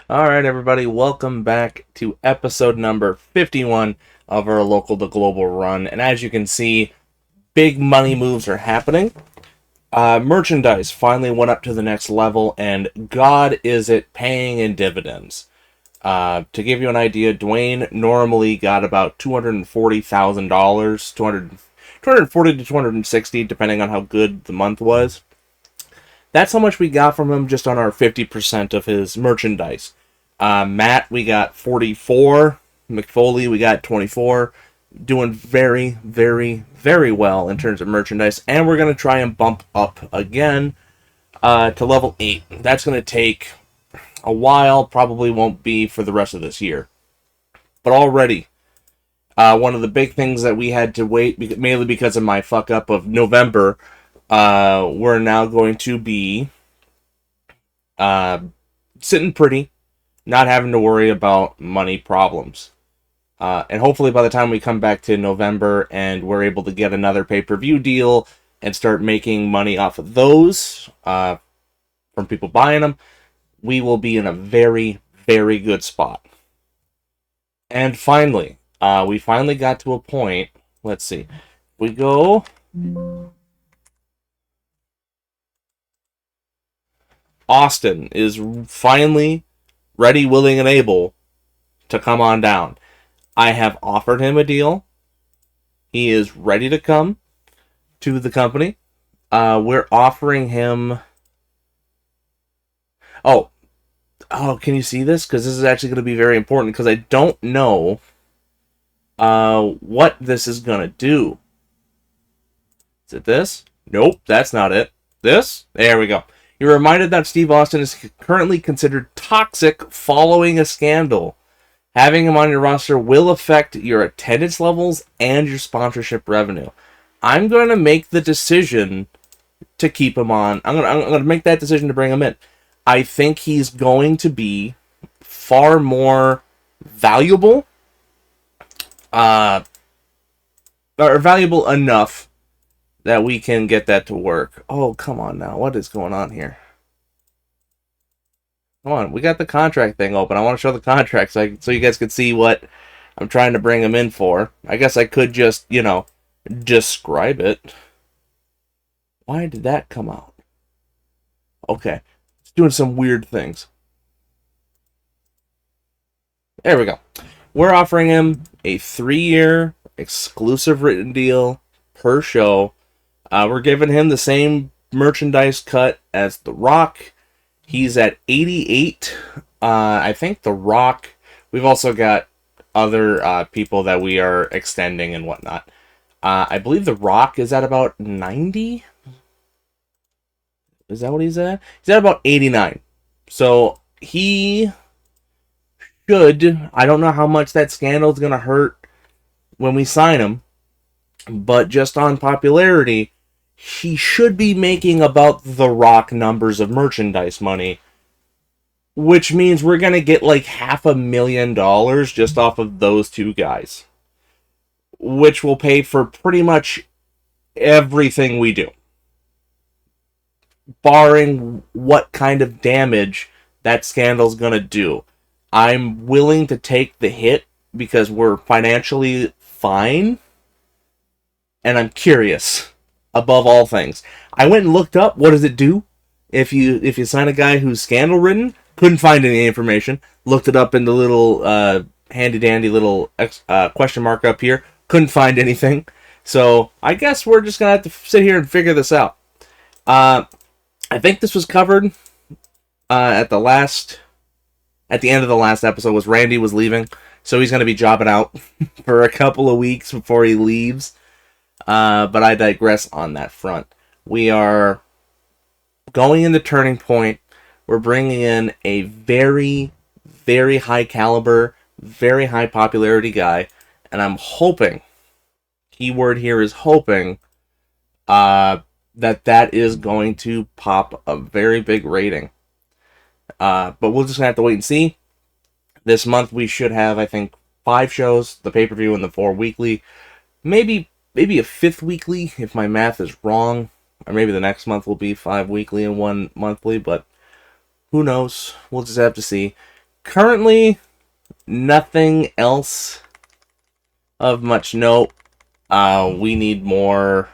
Alright, everybody, welcome back to episode number 51 of our Local to Global run. And as you can see, big money moves are happening. Merchandise finally went up to the next level, and God is it paying in dividends. To give you an idea, Dwayne normally got about $240,000, 240 to 260, depending on how good the month was. That's how much we got from him just on our 50% of his merchandise. Matt, we got 44. McFoley, we got 24. Doing very, very, very well in terms of merchandise. And we're going to try and bump up again to level 8. That's going to take a while. Probably won't be for the rest of this year. But already, one of the big things that we had to wait, mainly because of my fuck up of November, we're now going to be sitting pretty, not having to worry about money problems. And hopefully by the time we come back to November and we're able to get another pay-per-view deal and start making money off of those from people buying them, we will be in a very, very good spot. And finally, we finally got to a point. Let's see. We go. Austin is finally ready, willing, and able to come on down. I have offered him a deal. He is ready to come to the company. We're offering him. Can you see this? Because this is actually going to be very important. Because I don't know what this is going to do. Is it this? Nope, that's not it. This? There we go. You're reminded that Steve Austin is currently considered toxic following a scandal. Having him on your roster will affect your attendance levels and your sponsorship revenue. I'm going to make the decision to keep him on. I'm going to make that decision to bring him in. I think he's going to be far more valuable, or valuable enough that we can get that to work. Oh, come on now. What is going on here? Come on. We got the contract thing open. I want to show the contract so you guys can see what I'm trying to bring him in for. I guess I could just, describe it. Why did that come out? Okay. It's doing some weird things. There we go. We're offering him a 3-year exclusive written deal per show. We're giving him the same merchandise cut as The Rock. He's at 88. I think The Rock. We've also got other people that we are extending and whatnot. I believe The Rock is at about 90. Is that what he's at? He's at about 89. So he should. I don't know how much that scandal is going to hurt when we sign him. But just on popularity, he should be making about The Rock numbers of merchandise money, which means we're going to get like $500,000 just off of those two guys, which will pay for pretty much everything we do, barring what kind of damage that scandal's going to do. I'm willing to take the hit because we're financially fine, and I'm curious. Above all things, I went and looked up what does it do if you sign a guy who's scandal ridden. Couldn't find any information. Looked it up in the little handy dandy little question mark up here. Couldn't find anything. So I guess we're just gonna have to sit here and figure this out. I think this was covered at the end of the last episode. Was Randy was leaving, so he's gonna be jobbing out for a couple of weeks before he leaves. But I digress on that front. We are going into Turning Point. We're bringing in a very, very high caliber, very high popularity guy. And I'm hoping, keyword here is hoping, that is going to pop a very big rating. But we'll just have to wait and see. This month we should have, I think, 5 shows, the pay-per-view and the 4 weekly. Maybe a 5th weekly, if my math is wrong. Or maybe the next month will be 5 weekly and 1 monthly, but who knows? We'll just have to see. Currently, nothing else of much note. We need more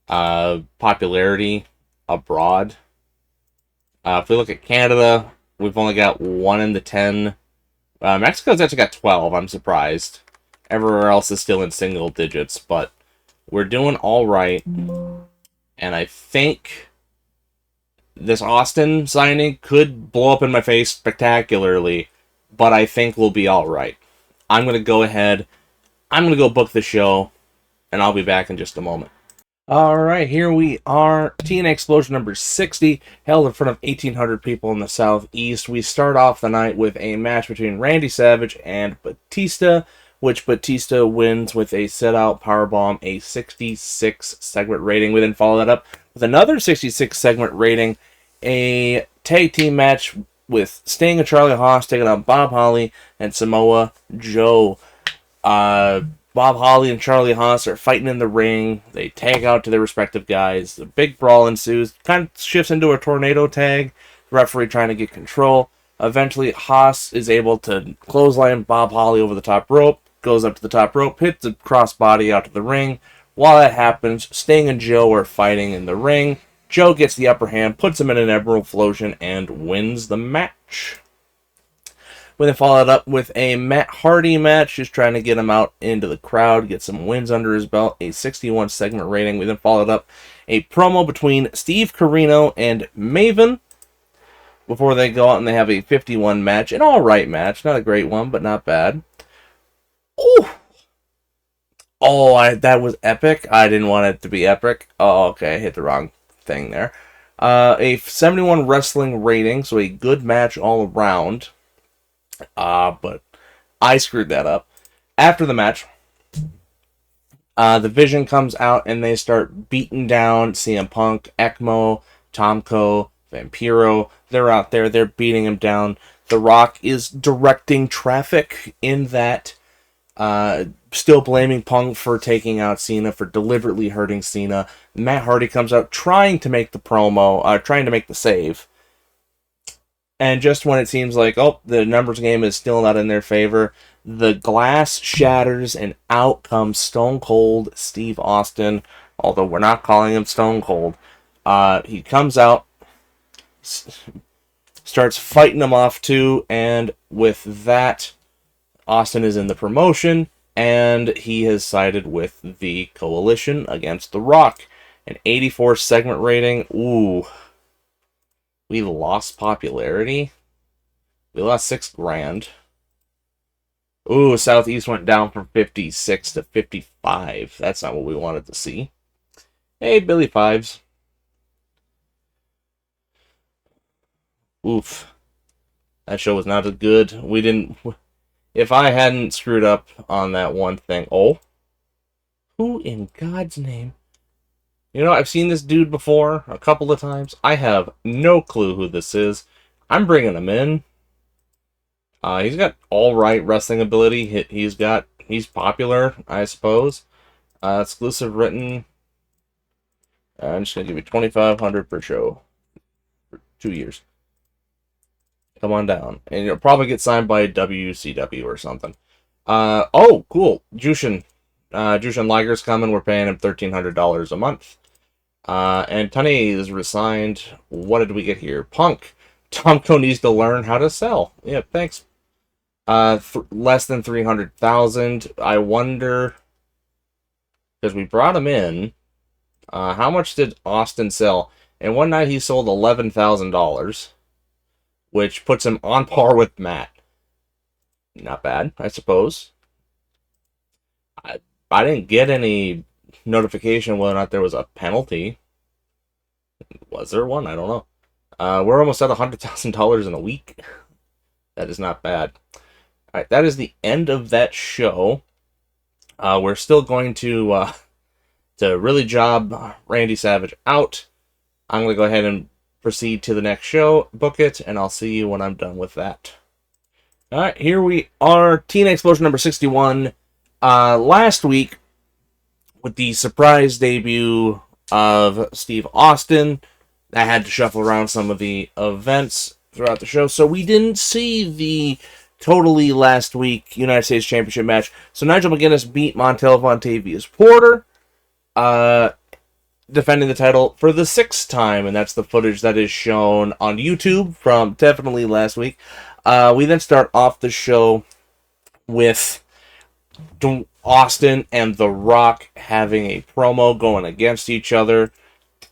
popularity abroad. If we look at Canada, we've only got 1 in the 10. Mexico's actually got 12. I'm surprised. Everywhere else is still in single digits, but we're doing all right. And I think this Austin signing could blow up in my face spectacularly, but I think we'll be all right. I'm going to go ahead. I'm going to go book the show, and I'll be back in just a moment. Alright, here we are. TNA Explosion number 60, held in front of 1,800 people in the Southeast. We start off the night with a match between Randy Savage and Batista, which Batista wins with a sit-out powerbomb, a 66 segment rating. We then follow that up with another 66 segment rating, a tag team match with Sting and Charlie Haas taking on Bob Holly and Samoa Joe. Bob Holly and Charlie Haas are fighting in the ring. They tag out to their respective guys. The big brawl ensues. Kind of shifts into a tornado tag. The referee trying to get control. Eventually, Haas is able to clothesline Bob Holly over the top rope. Goes up to the top rope, hits a crossbody out to the ring. While that happens, Sting and Joe are fighting in the ring. Joe gets the upper hand, puts him in an Emerald Flosion, and wins the match. We then followed up with a Matt Hardy match, just trying to get him out into the crowd, get some wins under his belt, a 61 segment rating. We then followed up a promo between Steve Corino and Maven before they go out and they have a 51 match, an alright match, not a great one, but not bad. That was epic. I didn't want it to be epic. Oh, okay, I hit the wrong thing there. A 71 wrestling rating, so a good match all around. But I screwed that up. After the match, the Vision comes out and they start beating down CM Punk, ECMO, Tomko, Vampiro. They're out there. They're beating him down. The Rock is directing traffic in that, still blaming Punk for taking out Cena, for deliberately hurting Cena. Matt Hardy comes out trying to make the promo, trying to make the save. And just when it seems like, the numbers game is still not in their favor, the glass shatters and out comes Stone Cold Steve Austin. Although we're not calling him Stone Cold. He comes out, starts fighting him off too, and with that, Austin is in the promotion, and he has sided with the Coalition against The Rock. An 84 segment rating. Ooh. We lost popularity. We lost $6,000. Ooh, Southeast went down from 56 to 55. That's not what we wanted to see. Hey, Billy Fives. Oof. That show was not as good. We didn't... If I hadn't screwed up on that one thing... Oh? Who in God's name... You know, I've seen this dude before a couple of times. I have no clue who this is. I'm bringing him in. He's got alright wrestling ability. He's popular, I suppose. Exclusive written. I'm just going to give you $2,500 per show. For 2 years. Come on down. And you'll probably get signed by WCW or something. Oh, cool. Jushin Liger's coming. We're paying him $1,300 a month. And Tunney is resigned. What did we get here? Punk. Tomko needs to learn how to sell. Yeah, thanks. Less than 300,000. I wonder, because we brought him in, how much did Austin sell? And one night he sold $11,000, which puts him on par with Matt. Not bad, I suppose. I didn't get any notification whether or not there was a penalty. Was there one? I don't know. We're almost at $100,000 in a week. That is not bad. Alright, that is the end of that show. We're still going to really job Randy Savage out. I'm going to go ahead and proceed to the next show, book it, and I'll see you when I'm done with that. Alright, here we are. TNA Explosion number 61. Last week, with the surprise debut of Steve Austin, I had to shuffle around some of the events throughout the show. So we didn't see the totally last week United States Championship match. So Nigel McGuinness beat Montel Vontavious Porter, defending the title for the 6th time, and that's the footage that is shown on YouTube from definitely last week. We then start off the show with Austin and The Rock having a promo going against each other.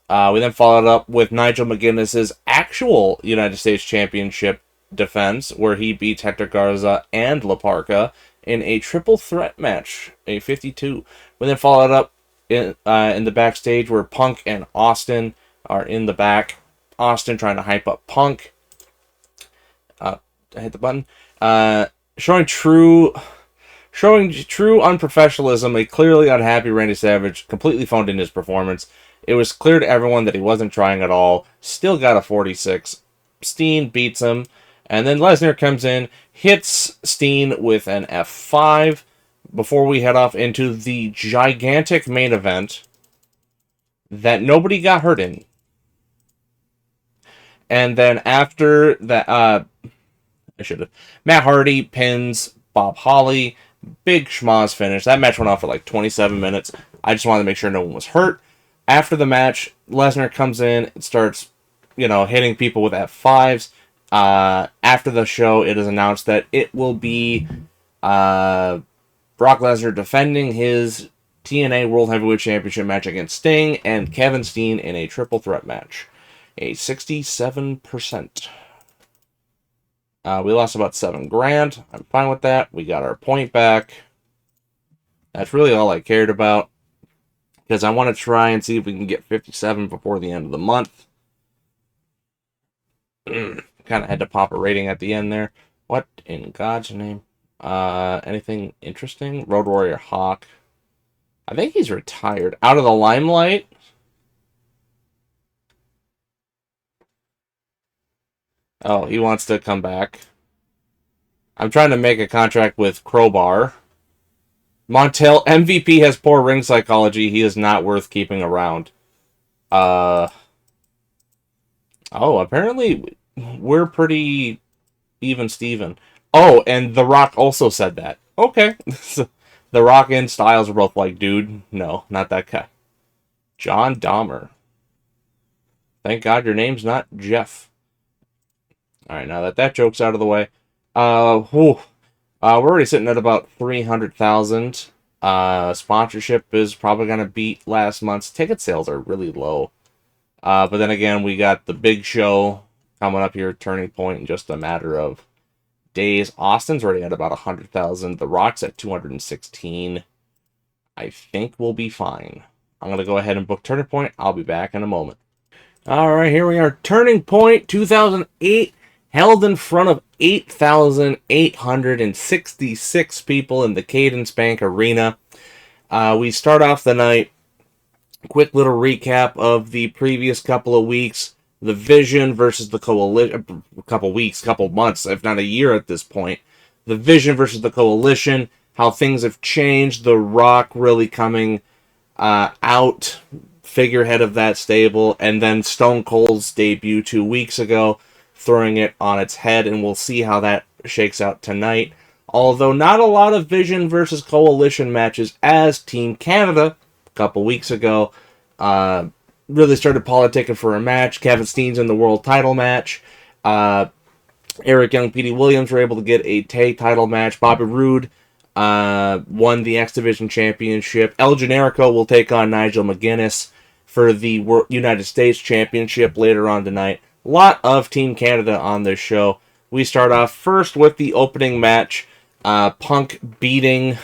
We then followed up with Nigel McGuinness's actual United States Championship defense, where he beats Hector Garza and La Parca in a triple threat match, a 52. We then followed up in the backstage where Punk and Austin are in the back. Austin trying to hype up Punk. I hit the button. Showing true unprofessionalism. A clearly unhappy Randy Savage completely phoned in his performance. It was clear to everyone that he wasn't trying at all. Still got a 46. Steen beats him. And then Lesnar comes in, hits Steen with an F5 before we head off into the gigantic main event that nobody got hurt in. And then after that, Matt Hardy pins Bob Holly. Big schmoz finish. That match went on for like 27 minutes. I just wanted to make sure no one was hurt. After the match, Lesnar comes in and starts, hitting people with F5s. After the show, it is announced that it will be Brock Lesnar defending his TNA World Heavyweight Championship match against Sting and Kevin Steen in a triple threat match. A 67%. We lost about $7,000. I'm fine with that. We got our point back. That's really all I cared about, because I want to try and see if we can get 57 before the end of the month. Kind of had to pop a rating at the end there. What in God's name? Anything interesting? Road Warrior Hawk. I think he's retired. Out of the limelight? Oh, he wants to come back. I'm trying to make a contract with Crowbar. Montel, MVP has poor ring psychology. He is not worth keeping around. Oh, apparently we're pretty even Steven. Oh, and The Rock also said that. Okay. The Rock and Styles were both like, dude, no, not that guy. John Dahmer. Thank God your name's not Jeff. Alright, now that joke's out of the way. We're already sitting at about 300,000. Sponsorship is probably going to beat last month's. Ticket sales are really low. But then again, we got the big show coming up here, Turning Point, in just a matter of days. Austin's already at about 100,000. The Rock's at 216. I think we'll be fine. I'm going to go ahead and book Turning Point. I'll be back in a moment. Alright, here we are. Turning Point 2008. Held in front of 8,866 people in the Cadence Bank Arena. We start off the night. Quick little recap of the previous couple of weeks. The Vision versus the Coalition. A couple weeks, couple months, if not a year at this point. The Vision versus the Coalition. How things have changed. The Rock really coming out. Figurehead of that stable. And then Stone Cold's debut 2 weeks ago. Throwing it on its head, and we'll see how that shakes out tonight. Although not a lot of Vision versus Coalition matches, as Team Canada, a couple weeks ago, really started politicking for a match. Kevin Steen's in the world title match. Eric Young, Petey Williams were able to get a tag title match. Bobby Roode won the X Division Championship. El Generico will take on Nigel McGuinness for the United States Championship later on tonight. Lot of Team Canada on this show. We start off first with the opening match. Punk beating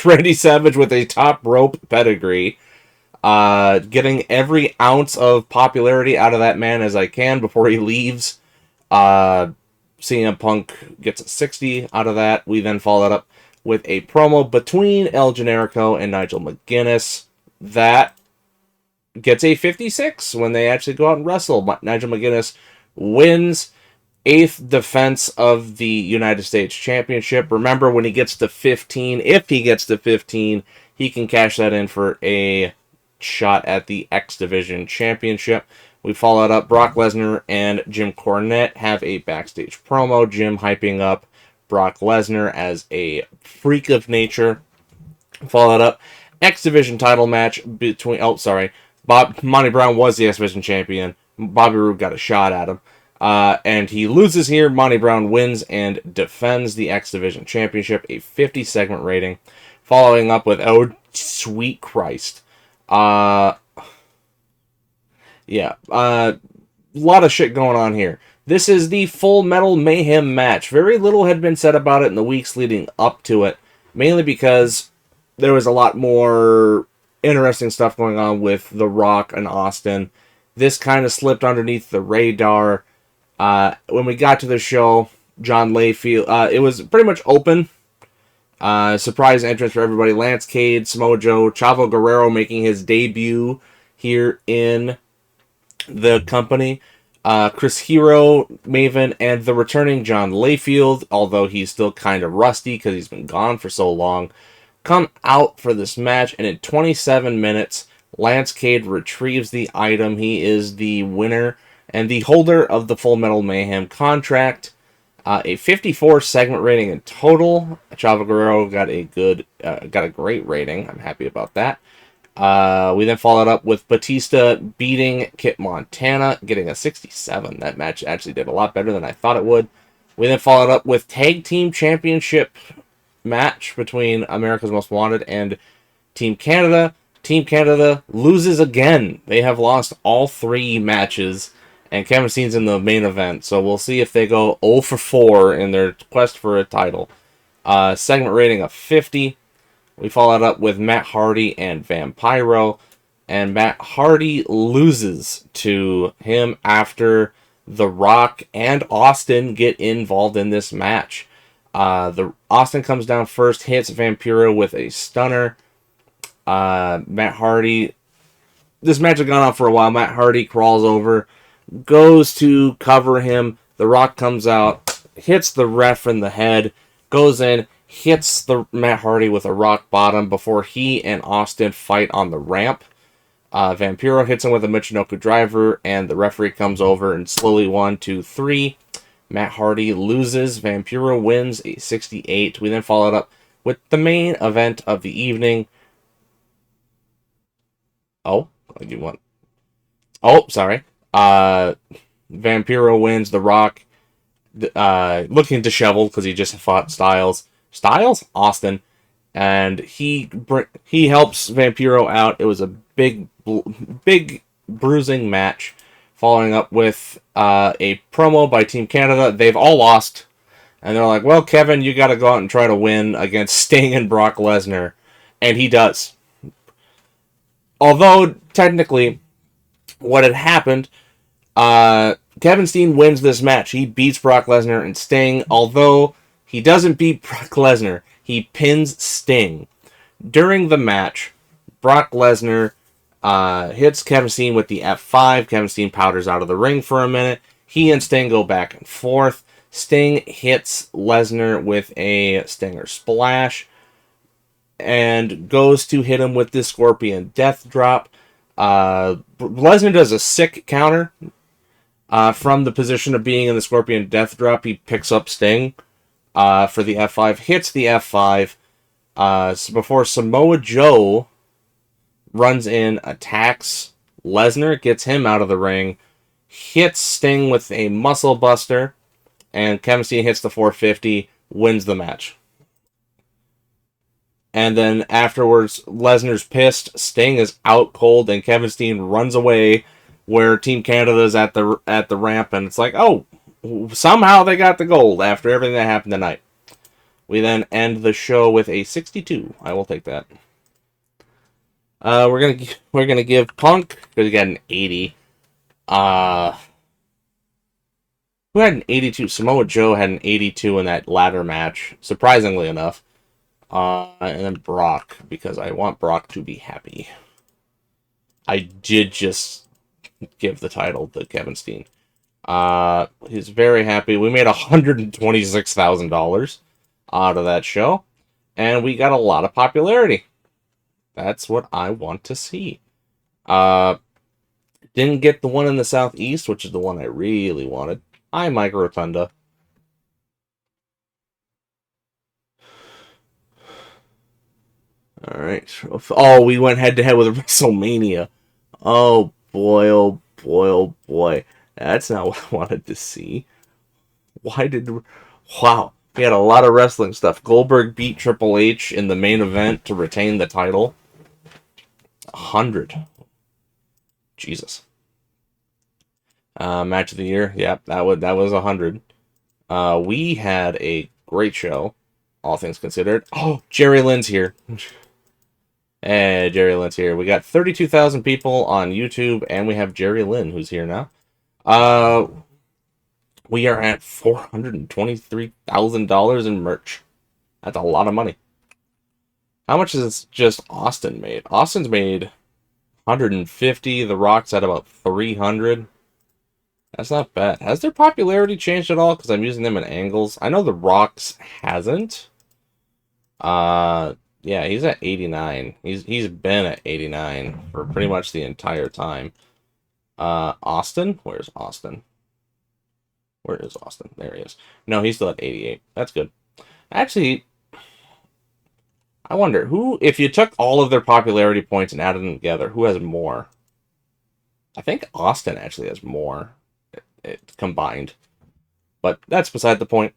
Randy Savage with a top rope pedigree. Getting every ounce of popularity out of that man as I can before he leaves. CM Punk gets a 60 out of that. We then follow that up with a promo between El Generico and Nigel McGuinness. That gets a 56 when they actually go out and wrestle. Nigel McGuinness wins 8th defense of the United States Championship. Remember, when he gets to 15, if he gets to 15, he can cash that in for a shot at the X Division Championship. We followed up Brock Lesnar and Jim Cornette have a backstage promo. Jim hyping up Brock Lesnar as a freak of nature. Followed up X Division title match between. Oh, sorry. Monty Brown was the X Division champion. Bobby Roode got a shot at him. And he loses here. Monty Brown wins and defends the X Division Championship, a 50 segment rating. Following up with, oh, sweet Christ. Yeah, a lot of shit going on here. This is the Full Metal Mayhem match. Very little had been said about it in the weeks leading up to it, mainly because there was a lot more interesting stuff going on with The Rock and Austin. This kind of slipped underneath the radar. When we got to the show, John Layfield, it was pretty much open. Surprise entrance for everybody. Lance Cade, Samoa Joe, Chavo Guerrero making his debut here in the company. Chris Hero, Maven, and the returning John Layfield, although he's still kind of rusty because he's been gone for so long, come out for this match, and in 27 minutes, Lance Cade retrieves the item. He is the winner and the holder of the Full Metal Mayhem contract. A 54 segment rating in total. Chavo Guerrero got a great rating. I'm happy about that. We then followed up with Batista beating Kit Montana, getting a 67. That match actually did a lot better than I thought it would. We then followed up with Tag Team Championship match between America's Most Wanted and Team Canada. Team Canada loses again. They have lost all 3 matches, and Kevin Steen's in the main event, so we'll see if they go 0 for 4 in their quest for a title. Segment rating of 50. We followed up with Matt Hardy and Vampiro, and Matt Hardy loses to him after The Rock and Austin get involved in this match. The Austin comes down first, hits Vampiro with a stunner. Matt Hardy, this match has gone on for a while. Matt Hardy crawls over, goes to cover him. The Rock comes out, hits the ref in the head, goes in, hits the Matt Hardy with a rock bottom before he and Austin fight on the ramp. Vampiro hits him with a Michinoku driver, and the referee comes over and slowly 1, 2, 3. Matt Hardy loses. Vampiro wins a 68. We then followed up with the main event of the evening. Oh, you want? Oh, sorry. Vampiro wins. The Rock, looking disheveled because he just fought Austin, and he helps Vampiro out. It was a big bruising match. Following up with a promo by Team Canada. They've all lost, and they're like, "Well, Kevin, you got to go out and try to win against Sting and Brock Lesnar," and he does. Although technically, what had happened, Kevin Steen wins this match. He beats Brock Lesnar and Sting. Although he doesn't beat Brock Lesnar, he pins Sting. During the match, Brock Lesnar hits Kevin Steen with the F5. Kevin Steen powders out of the ring for a minute. He and Sting go back and forth. Sting hits Lesnar with a Stinger Splash and goes to hit him with this Scorpion Death Drop. Lesnar does a sick counter. From the position of being in the Scorpion Death Drop, he picks up Sting for the F5, hits the F5 before Samoa Joe runs in, attacks Lesnar, gets him out of the ring, hits Sting with a Muscle Buster, and Kevin Steen hits the 450, wins the match. And then afterwards, Lesnar's pissed, Sting is out cold, and Kevin Steen runs away where Team Canada's at the ramp, and it's like, oh, somehow they got the gold after everything that happened tonight. We then end the show with a 62. I will take that. We're gonna give Punk, because he got an 80. Who had an 82? Samoa Joe had an 82 in that ladder match, surprisingly enough. And then Brock, because I want Brock to be happy. I did just give the title to Kevin Steen. He's very happy. We made $126,000 out of that show, and we got a lot of popularity. That's what I want to see. Didn't get the one in the southeast, which is the one I really wanted. Hi, Mike Rotunda. All right. Oh, we went head to head with WrestleMania. Oh boy, oh boy, oh boy. That's not what I wanted to see. Why did... Wow. We had a lot of wrestling stuff. Goldberg beat Triple H in the main event to retain the title. 100. Jesus. Match of the year. Yep, that was 100. We had a great show, all things considered. Oh, Jerry Lynn's here. Hey, Jerry Lynn's here. We got 32,000 people on YouTube, and we have Jerry Lynn, who's here now. We are at $423,000 in merch. That's a lot of money. How much has just Austin made? Austin's made 150. The Rock's at about 300. That's not bad. Has their popularity changed at all? Because I'm using them in angles. I know the Rock's hasn't. Yeah, he's at 89. He's been at 89 for pretty much the entire time. Austin? Where's Austin? Where is Austin? There he is. No, he's still at 88. That's good. Actually, I wonder who, if you took all of their popularity points and added them together, who has more? I think Austin actually has more combined, but that's beside the point.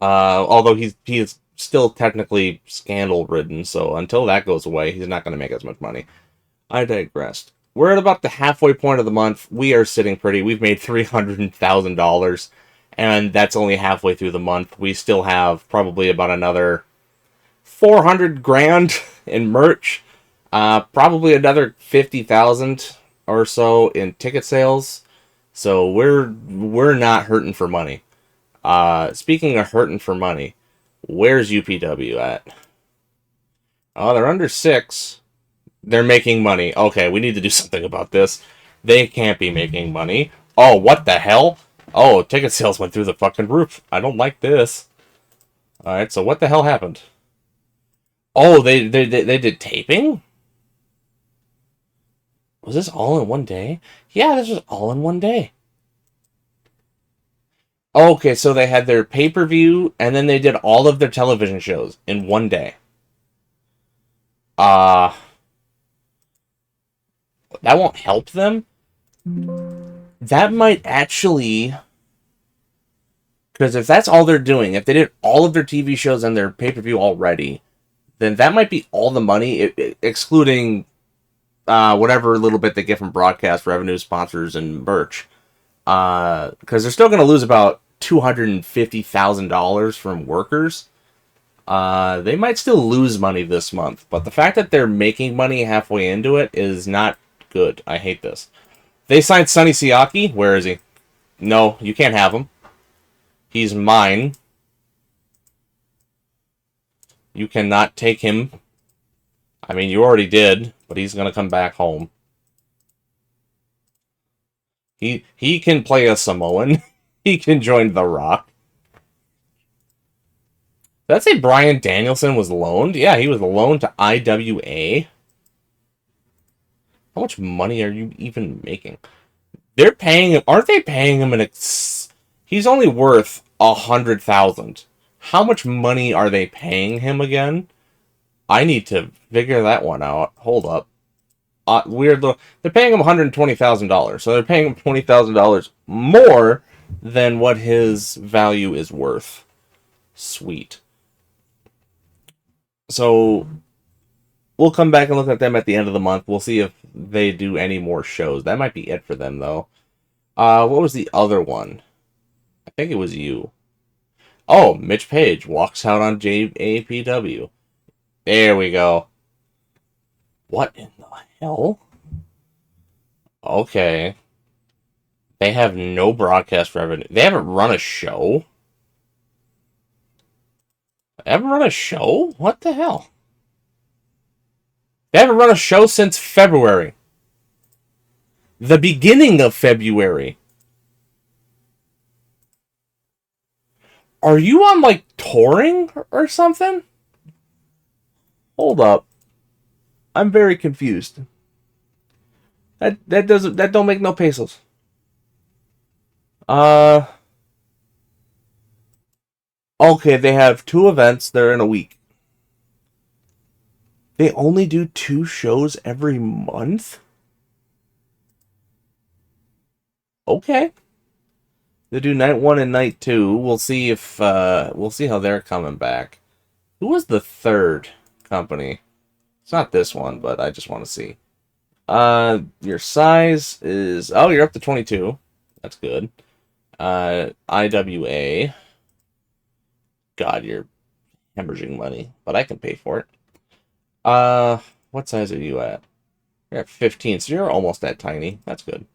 Although he is still technically scandal ridden, so until that goes away, he's not going to make as much money. I digressed. We're at about the halfway point of the month. We are sitting pretty. We've made $300,000, and that's only halfway through the month. We still have probably about another 400 grand in merch, probably another 50,000 or so in ticket sales. So we're not hurting for money. Speaking of hurting for money, where's UPW at? Oh, they're under 6. They're making money. Okay, we need to do something about this. They can't be making money. Oh, what the hell? Oh, ticket sales went through the fucking roof. I don't like this. Alright, so what the hell happened? Oh, they did taping? Was this all in one day? Yeah, this was all in one day. Okay, so they had their pay-per-view, and then they did all of their television shows in one day. That won't help them. That might actually... Because if that's all they're doing, if they did all of their TV shows and their pay-per-view already, then that might be all the money, excluding whatever little bit they get from broadcast revenue, sponsors, and merch. Because they're still going to lose about $250,000 from workers. They might still lose money this month, but the fact that they're making money halfway into it is not good. I hate this. They signed Sonny Siaki. Where is he? No, you can't have him. He's mine. You cannot take him. I mean, you already did, but he's going to come back home. He can play a Samoan. He can join The Rock. Did that say Bryan Danielson was loaned? Yeah, he was loaned to IWA. How much money are you even making? They're paying him. Aren't they paying him he's only worth 100,000. How much money are they paying him again? I need to figure that one out. Hold up. They're paying him $120,000, so they're paying him $20,000 more than what his value is worth. Sweet. So we'll come back and look at them at the end of the month. We'll see if they do any more shows. That might be it for them, though. What was the other one? I think it was you. Oh, Mitch Page walks out on JAPW. There we go. What in the hell? Okay. They have no broadcast revenue. They haven't run a show? They haven't run a show? What the hell? They haven't run a show since February. The beginning of February. Are you on, like, touring or something? Hold up. I'm very confused. That don't make no pesos. Uh, okay, they have two events. They're in a week. They only do two shows every month? Okay. They do night one and night two. We'll see if we'll see how they're coming back. Who was the third company? It's not this one, but I just want to see. Your size is you're up to 22. That's good. IWA. God, you're hemorrhaging money, but I can pay for it. What size are you at? You're at 15, so you're almost that tiny. That's good.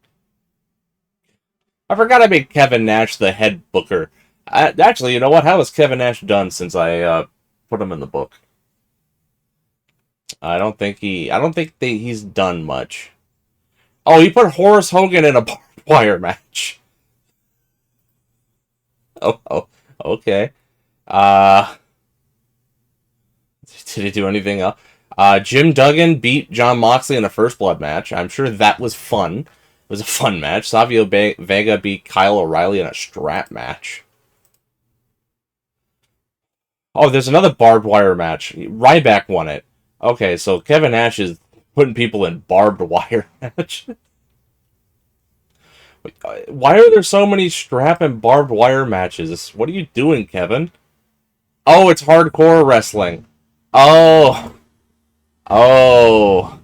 I forgot I made Kevin Nash the head booker. Actually, you know what? How has Kevin Nash done since I put him in the book? I don't think he's done much. Oh, he put Horace Hogan in a barbed wire match. Oh, okay. Uh, did he do anything else? Jim Duggan beat John Moxley in a first blood match. I'm sure that was fun. It was a fun match. Savio Vega beat Kyle O'Reilly in a strap match. Oh, there's another barbed wire match. Ryback won it. Okay, so Kevin Nash is putting people in barbed wire match. Why are there so many strap and barbed wire matches? What are you doing, Kevin? Oh, it's hardcore wrestling. Oh, oh.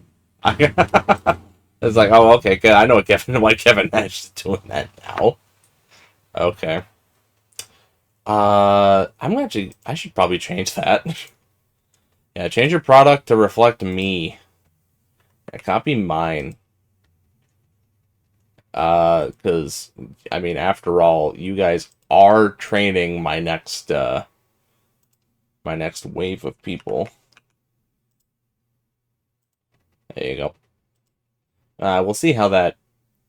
It's like, oh, okay, good. I know why Kevin Nash is doing that now. Okay. I should probably change that. Yeah, change your product to reflect me. Yeah, copy mine. Because I mean, after all, you guys are training my next wave of people. There you go. We'll see how that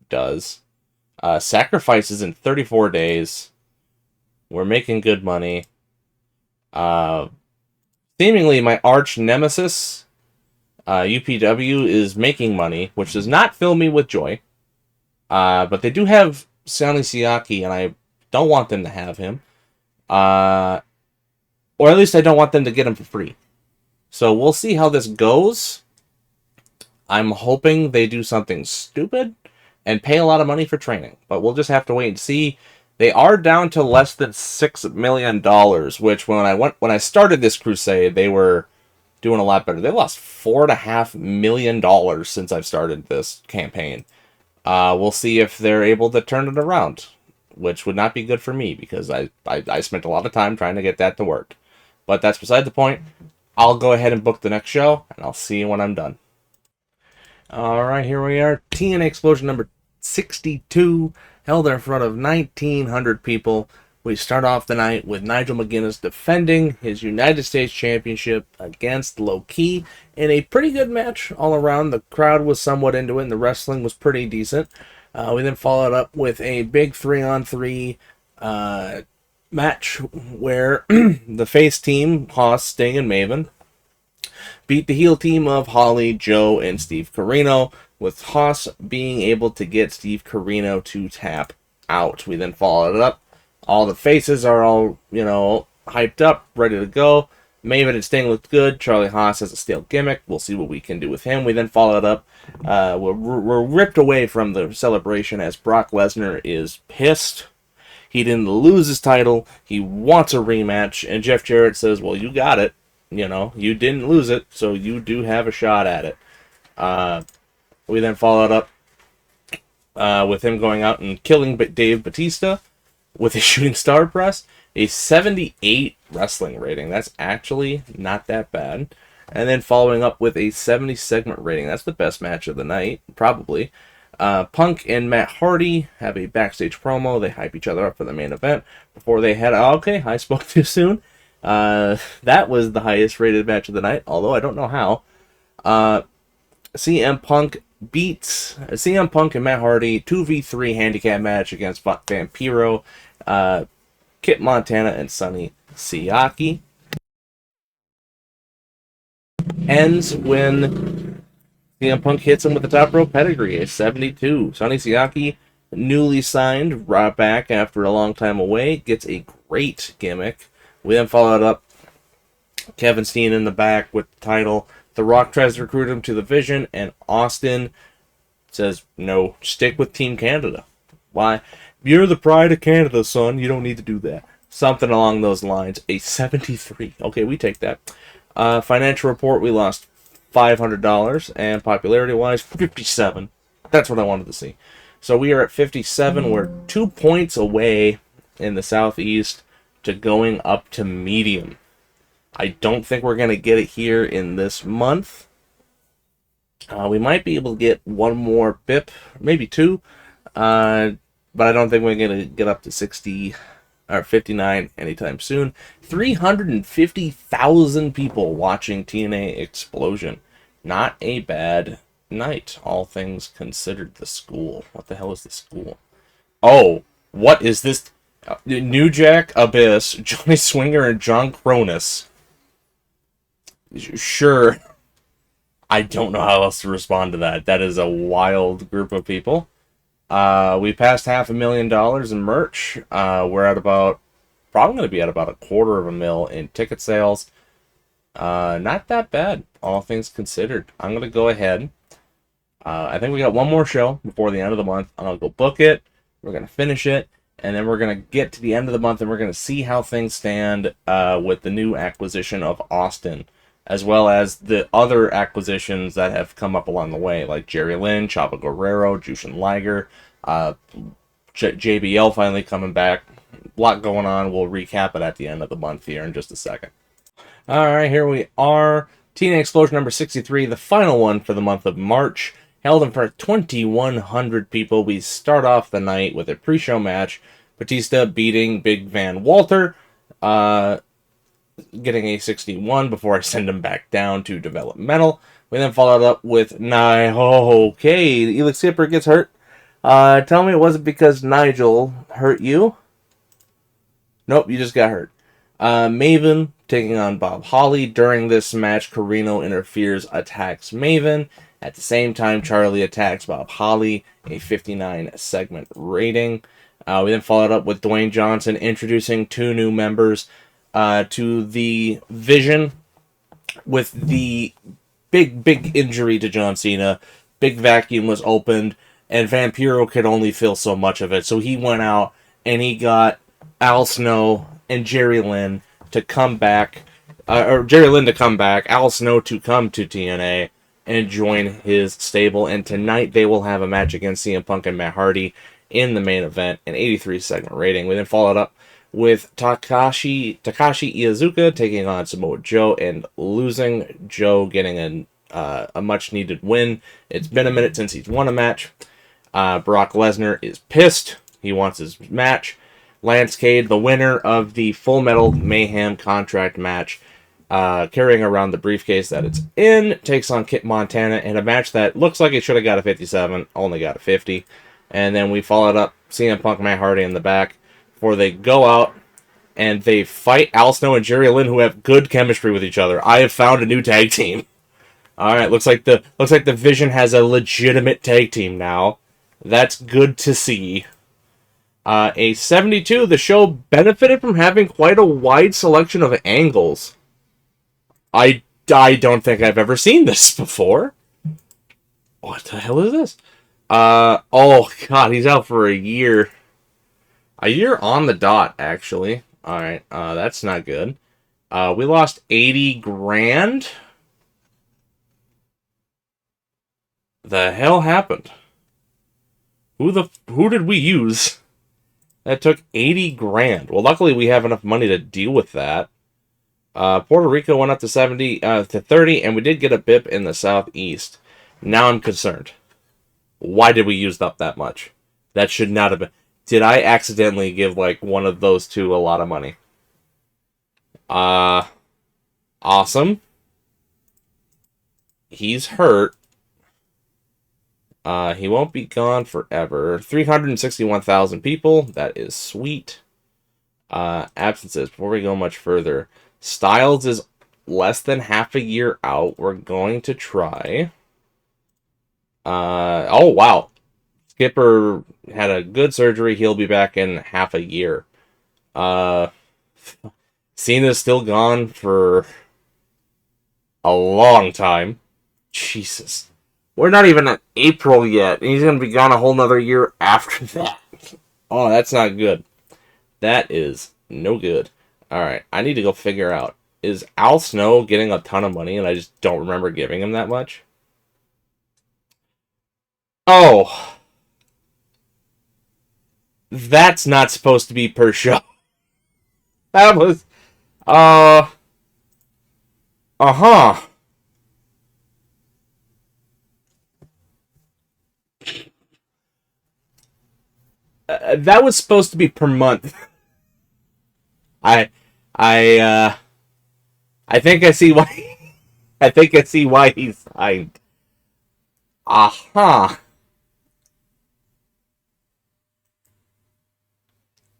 does. Sacrifices in 34 days. We're making good money. Uh, Seemingly, my arch nemesis, UPW, is making money, which does not fill me with joy. But they do have Sonny Siaki, and I don't want them to have him. Or at least I don't want them to get him for free. So we'll see how this goes. I'm hoping they do something stupid and pay a lot of money for training. But we'll just have to wait and see. They are down to less than $6 million, which when I started this crusade, they were doing a lot better. They lost $4.5 million since I've started this campaign. We'll see if they're able to turn it around, which would not be good for me because I spent a lot of time trying to get that to work. But that's beside the point. I'll go ahead and book the next show, and I'll see you when I'm done. Alright, here we are. TNA Explosion number 62, held in front of 1,900 people. We start off the night with Nigel McGuinness defending his United States Championship against Low Ki in a pretty good match all around. The crowd was somewhat into it, and the wrestling was pretty decent. We then followed up with a big 3-on-3 match where the face team, Haas, Sting, and Maven, beat the heel team of Holly, Joe, and Steve Corino, with Haas being able to get Steve Corino to tap out. We then followed it up. All the faces are all, hyped up, ready to go. Maven and Sting looked good. Charlie Haas has a stale gimmick. We'll see what we can do with him. We then followed up. We're ripped away from the celebration as Brock Lesnar is pissed. He didn't lose his title. He wants a rematch. And Jeff Jarrett says, well, you got it. You didn't lose it, so you do have a shot at it. We then followed up with him going out and killing Dave Batista with a shooting star press. A 78 wrestling rating. That's actually not that bad. And then following up with a 70 segment rating. That's the best match of the night, probably. Punk and Matt Hardy have a backstage promo. They hype each other up for the main event before they head out. Okay, I spoke too soon. That was the highest rated match of the night, although I don't know how. CM Punk beats CM Punk and Matt Hardy 2v3 handicap match against Vampiro, Kit Montana, and Sonny Siaki. Ends when CM Punk hits him with the top rope pedigree, a 72. Sonny Siaki, newly signed, brought back after a long time away, gets a great gimmick. We then followed up Kevin Steen in the back with the title. The Rock tries to recruit him to the Vision, and Austin says, no, stick with Team Canada. Why? You're the pride of Canada, son. You don't need to do that. Something along those lines. A 73. Okay, we take that. Financial report, we lost $500, and popularity-wise, 57. That's what I wanted to see. So we are at 57. We're 2 points away in the Southeast to going up to medium. I don't think we're going to get it here in this month. We might be able to get one more BIP, maybe two, but I don't think we're going to get up to 60 or 59 anytime soon. 350,000 people watching TNA Explosion. Not a bad night, all things considered. The school. What the hell is the school? Oh, what is this? New Jack Abyss, Johnny Swinger, and John Cronus. Sure. I don't know how else to respond to that. That is a wild group of people. We passed $500,000 in merch. We're at about, probably going to be at about $250,000 in ticket sales. Not that bad, all things considered. I'm going to go ahead. I think we got one more show before the end of the month. I'm going to go book it. We're going to finish it. And then we're going to get to the end of the month and we're going to see how things stand with the new acquisition of Austin, as well as the other acquisitions that have come up along the way, like Jerry Lynn, Chavo Guerrero, Jushin Liger, JBL finally coming back. A lot going on. We'll recap it at the end of the month here in just a second. All right, here we are. TNA Explosion number 63, the final one for the month of March. Held in front of 2,100 people. We start off the night with a pre-show match. Batista beating Big Van Walter. Getting a 61 before I send him back down to developmental. We then followed up with okay, Elix Skipper gets hurt. Tell me it wasn't because Nigel hurt you. Nope, you just got hurt. Maven taking on Bob Holly. During this match, Carino interferes, attacks Maven. At the same time, Charlie attacks Bob Holly, a 59 segment rating. We then followed up with Dwayne Johnson introducing two new members to the Vision with the big injury to John Cena. Big vacuum was opened, and Vampiro could only fill so much of it. So he went out and he got Al Snow and Jerry Lynn to come back, or Jerry Lynn to come back, Al Snow to come to TNA and join his stable. And tonight they will have a match against CM Punk and Matt Hardy in the main event, an 83 segment rating. We then followed up with Takashi Iizuka taking on Samoa Joe and losing. Joe getting a much needed win. It's been a minute since he's won a match. Brock Lesnar is pissed. He wants his match. Lance Cade, the winner of the Full Metal Mayhem contract match, carrying around the briefcase that it's in, takes on Kit Montana in a match that looks like it should have got a 57, only got a 50. And then we followed up CM Punk, Matt Hardy in the back before they go out and they fight Al Snow and Jerry Lynn, who have good chemistry with each other. I have found a new tag team. All right, looks like the Vision has a legitimate tag team now. That's good to see. A 72. The show benefited from having quite a wide selection of angles. I don't think I've ever seen this before. What the hell is this? Oh god, he's out for a year. A year on the dot, actually. Alright, that's not good. We lost 80 grand? The hell happened? Who did we use? That took 80 grand. Well, luckily we have enough money to deal with that. Puerto Rico went up to 30, and we did get a BIP in the Southeast. Now I'm concerned. Why did we use up that much? That should not have been. Did I accidentally give, like, one of those two a lot of money? Awesome. He's hurt. He won't be gone forever. 361,000 people. That is sweet. Absences. Before we go much further, Styles is less than half a year out. We're going to try Oh, wow. Skipper had a good surgery. He'll be back in half a year. Uh, Cena's still gone for a long time. Jesus. We're not even at April yet, and he's going to be gone a whole nother year after that. Oh, that's not good. That is no good. Alright, I need to go figure out. Is Al Snow getting a ton of money and I just don't remember giving him that much? Oh, that's not supposed to be per show. That was, uh, uh-huh. That was supposed to be per month. I, I, I think I see why, I think I see why he signed. Uh-huh.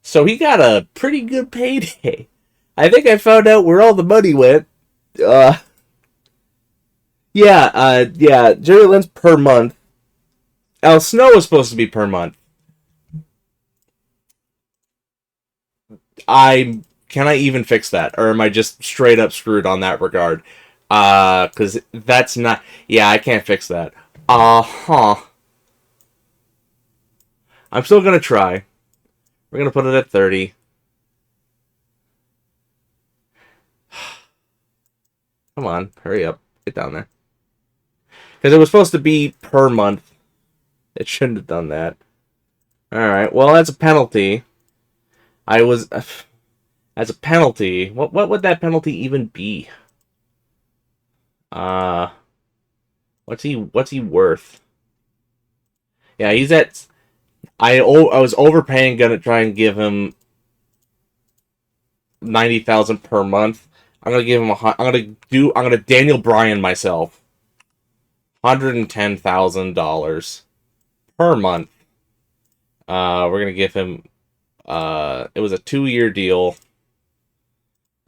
So he got a pretty good payday. I think I found out where all the money went. Uh, yeah, Jerry Lynn's per month. Al Snow is supposed to be per month. Can I even fix that, or am I just straight up screwed on that regard? Because that's not. Yeah, I can't fix that. I'm still gonna try. We're gonna put it at 30. Come on, hurry up, get down there. Because it was supposed to be per month. It shouldn't have done that. All right. Well, that's a penalty. I was. As a penalty, what would that penalty even be? Uh, what's he worth? Yeah, he's at. I was overpaying, gonna try and give him 90,000 per month. I'm gonna give him I'm gonna Daniel Bryan myself $110,000 per month. We're gonna give him. It was a 2-year deal.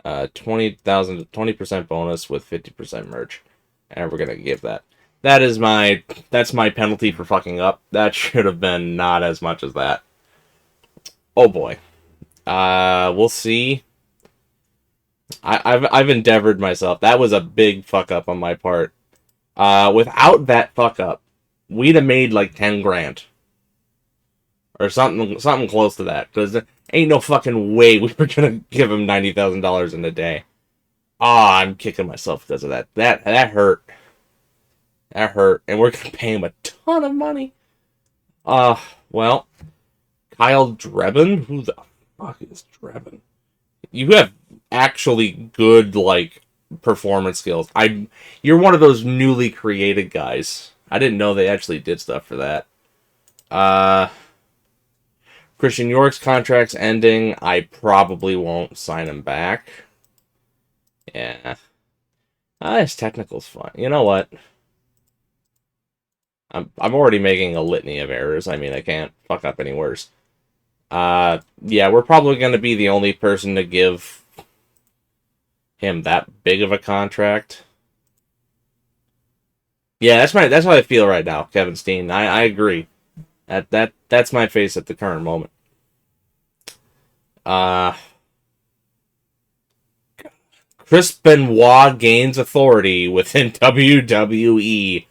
20% bonus with 50% merch, and we're gonna give that. That's my penalty for fucking up. That should have been not as much as that. Oh boy. We'll see. I've endeavored myself. That was a big fuck up on my part. Without that fuck up, we'd have made like 10 grand or something close to that. Because there ain't no fucking way we were gonna give him $90,000 in a day. Ah, I'm kicking myself because of that. That hurt. That hurt, and we're gonna pay him a ton of money. Well, Kyle Drebin? Who the fuck is Drebin? You have actually good, like, performance skills. You're one of those newly created guys. I didn't know they actually did stuff for that. Christian York's contract's ending. I probably won't sign him back. Yeah. His technical's fine. You know what? I'm already making a litany of errors. I mean, I can't fuck up any worse. Yeah, we're probably going to be the only person to give him that big of a contract. Yeah, that's how I feel right now, Kevin Steen. I agree. That's my face at the current moment. Chris Benoit gains authority within WWE.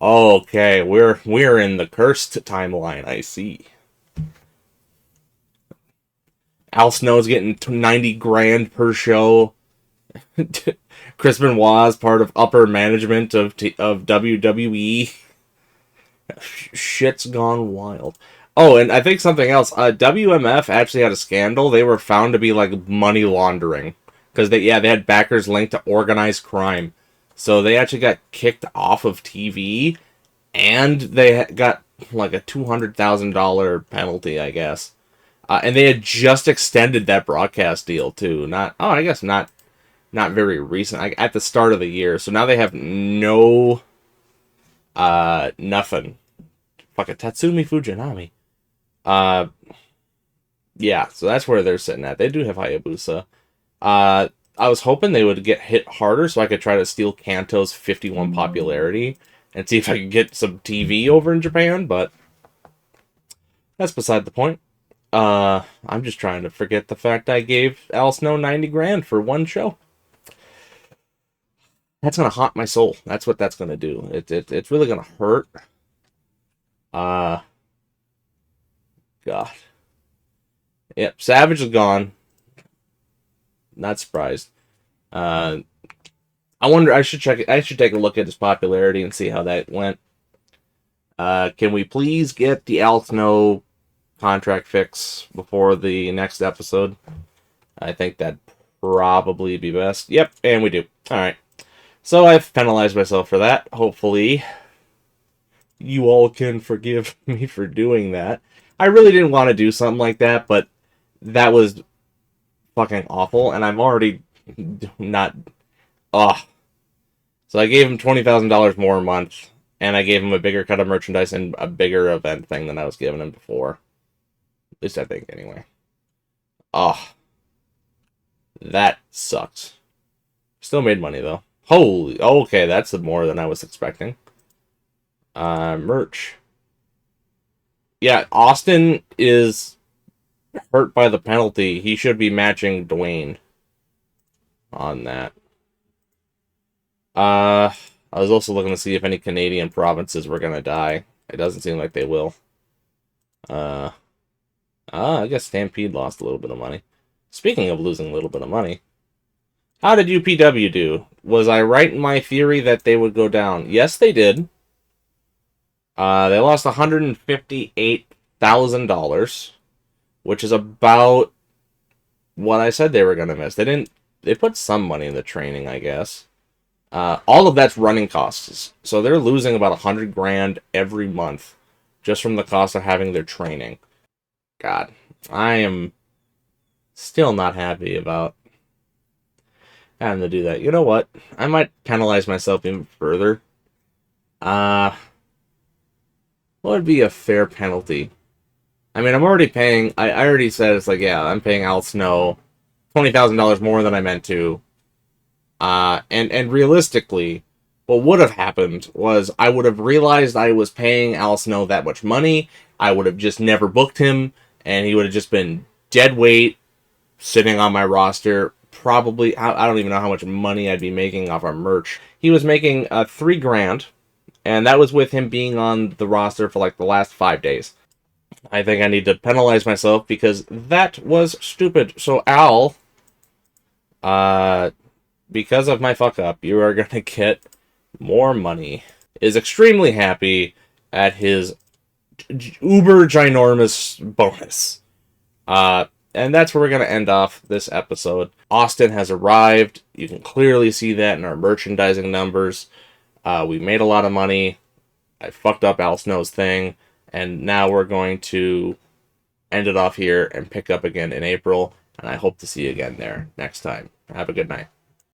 Okay, we're in the cursed timeline. I see. Al Snow's getting 90 grand per show. Chris Benoit is part of upper management of WWE. Shit's gone wild. Oh, and I think something else. WMF actually had a scandal. They were found to be like money laundering because they had backers linked to organized crime. So they actually got kicked off of TV, and they got like a $200,000 penalty, I guess. And they had just extended that broadcast deal too. I guess not very recent. At the start of the year. So now they have nothing. Fucking Tatsumi Fujinami. Yeah, so that's where they're sitting at. They do have Hayabusa. I was hoping they would get hit harder so I could try to steal Kanto's 51 popularity. and see if I can get some TV over in Japan, but that's beside the point. I'm just trying to forget the fact I gave Al Snow 90 grand for one show. That's gonna haunt my soul. That's what that's gonna do. It's really gonna hurt. Uh, God. Yep, Savage is gone. Not surprised. Uh, I wonder. I should check. I should take a look at his popularity and see how that went. Can we please get the Al Snow contract fix before the next episode? I think that'd probably be best. Yep, and we do. All right. So I've penalized myself for that. Hopefully, you all can forgive me for doing that. I really didn't want to do something like that, but that was fucking awful, and I'm already not. Ugh. So I gave him $20,000 more a month, and I gave him a bigger cut of merchandise and a bigger event thing than I was giving him before. At least I think, anyway. Ugh. That sucks. Still made money, though. Holy, okay, that's more than I was expecting. Merch. Yeah, Austin is hurt by the penalty. He should be matching Dwayne on that. I was also looking to see if any Canadian provinces were gonna die. It doesn't seem like they will. I guess Stampede lost a little bit of money. Speaking of losing a little bit of money, how did UPW do? Was I right in my theory that they would go down? Yes, they did. They lost $158,000, which is about what I said they were gonna miss. They didn't. They put some money in the training, I guess. All of that's running costs, so they're losing about 100 grand every month just from the cost of having their training. God, I am still not happy about having to do that. You know what? I might penalize myself even further. What would be a fair penalty? I mean, I'm already paying. I already said it's like, yeah, I'm paying Al Snow $20,000 more than I meant to. And realistically, what would have happened was I would have realized I was paying Al Snow that much money. I would have just never booked him, and he would have just been dead weight, sitting on my roster. Probably, I don't even know how much money I'd be making off our merch. He was making $3 grand, and that was with him being on the roster for like the last 5 days. I think I need to penalize myself because that was stupid. So Al, because of my fuck up, you are gonna get more money. Is extremely happy at his uber ginormous bonus. And that's where we're gonna end off this episode. Austin has arrived. You can clearly see that in our merchandising numbers. We made a lot of money. I fucked up Al Snow's thing, and now we're going to end it off here and pick up again in April. And I hope to see you again there next time. Have a good night.